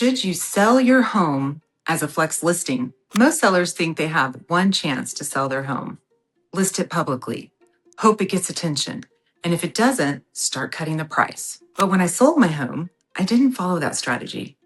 Should you sell your home as a flex listing? Most sellers think they have one chance to sell their home. List it publicly, hope it gets attention, and if it doesn't, start cutting the price. But when I sold my home, I didn't follow that strategy.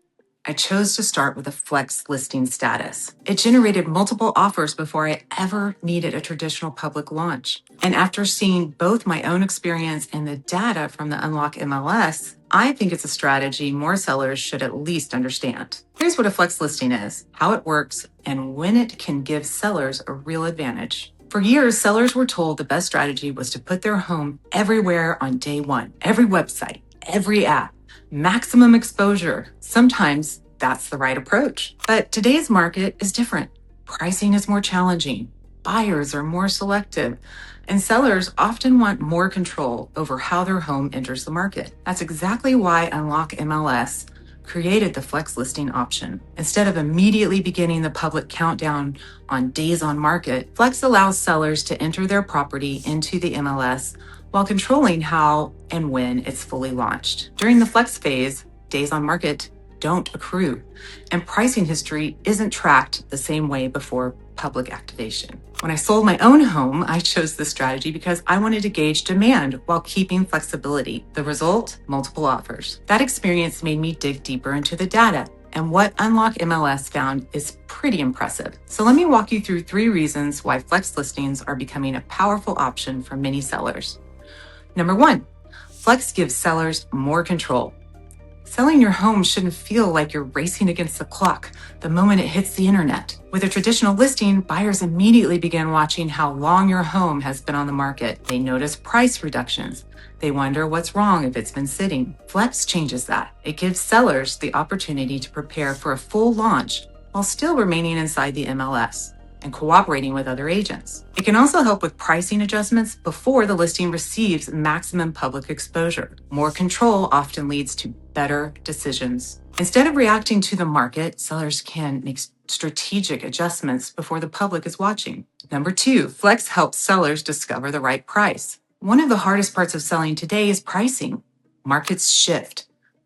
I chose to start with a flex listing status. It generated multiple offers before I ever needed a traditional public launch. And after seeing both my own experience and the data from the Unlock MLS, I think it's a strategy more sellers should at least understand. Here's what a flex listing is, how it works, and when it can give sellers a real advantage. For years, sellers were told the best strategy was to put their home everywhere on day one, every website, every app. Maximum exposure. Sometimes that's the right approach. But today's market is different. Pricing is more challenging. Buyers are more selective. And sellers often want more control over how their home enters the market. That's exactly why Unlock MLS created the flex listing option. Instead of immediately beginning the public countdown on days on market, Flex allows sellers to enter their property into the MLS while controlling how and when it's fully launched. During the flex phase, days on market don't accrue, and pricing history isn't tracked the same way before public activation. When I sold my own home, I chose this strategy because I wanted to gauge demand while keeping flexibility. The result? Multiple offers. That experience made me dig deeper into the data, and what Unlock MLS found is pretty impressive. So let me walk you through 3 reasons why flex listings are becoming a powerful option for many sellers. Number 1, flex gives sellers more control. Selling your home shouldn't feel like you're racing against the clock the moment it hits the internet. With a traditional listing, buyers immediately begin watching how long your home has been on the market. They notice price reductions. They wonder what's wrong if it's been sitting. Flex changes that. It gives sellers the opportunity to prepare for a full launch while still remaining inside the MLS and cooperating with other agents. It can also help with pricing adjustments before the listing receives maximum public exposure. More control often leads to better decisions. Instead of reacting to the market, sellers can make strategic adjustments before the public is watching. Number 2, Flex helps sellers discover the right price. One of the hardest parts of selling today is pricing. Markets shift.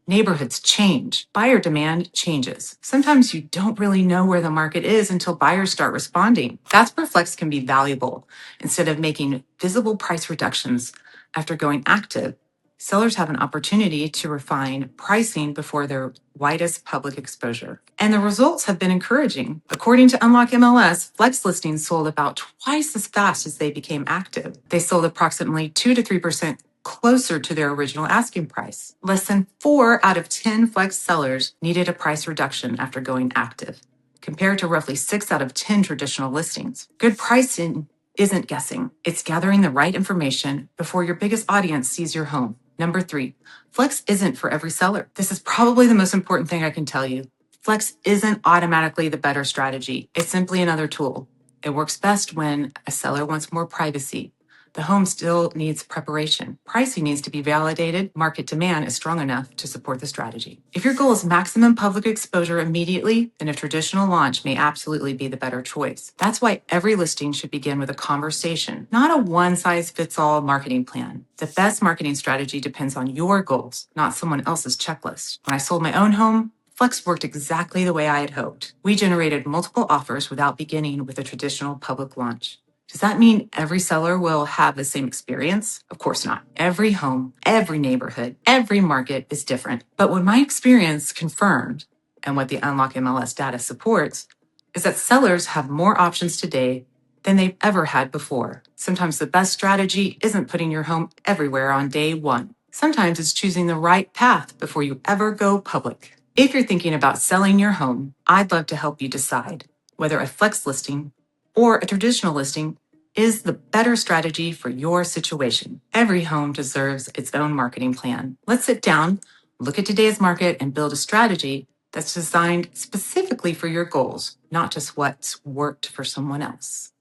Neighborhoods change. Buyer demand changes. Sometimes you don't really know where the market is until buyers start responding. That's where Flex can be valuable. Instead of making visible price reductions after going active, sellers have an opportunity to refine pricing before their widest public exposure. And the results have been encouraging. According to Unlock MLS, Flex listings sold about twice as fast as they became active. They sold approximately 2 to 3% closer to their original asking price. Less than 4 out of 10 Flex sellers needed a price reduction after going active, compared to roughly 6 out of 10 traditional listings. Good pricing isn't guessing. It's gathering the right information before your biggest audience sees your home. Number 3, Flex isn't for every seller. This is probably the most important thing I can tell you. Flex isn't automatically the better strategy. It's simply another tool. It works best when a seller wants more privacy. The home still needs preparation. Pricing needs to be validated. Market demand is strong enough to support the strategy. If your goal is maximum public exposure immediately, then a traditional launch may absolutely be the better choice. That's why every listing should begin with a conversation, not a one-size-fits-all marketing plan. The best marketing strategy depends on your goals, not someone else's checklist. When I sold my own home, Flex worked exactly the way I had hoped. We generated multiple offers without beginning with a traditional public launch. Does that mean every seller will have the same experience? Of course not. Every home, every neighborhood, every market is different. But what my experience confirmed, and what the Unlock MLS data supports, is that sellers have more options today than they've ever had before. Sometimes the best strategy isn't putting your home everywhere on day one. Sometimes it's choosing the right path before you ever go public. If you're thinking about selling your home, I'd love to help you decide whether a flex listing or a traditional listing is the better strategy for your situation. Every home deserves its own marketing plan. Let's sit down, look at today's market, and build a strategy that's designed specifically for your goals, not just what's worked for someone else.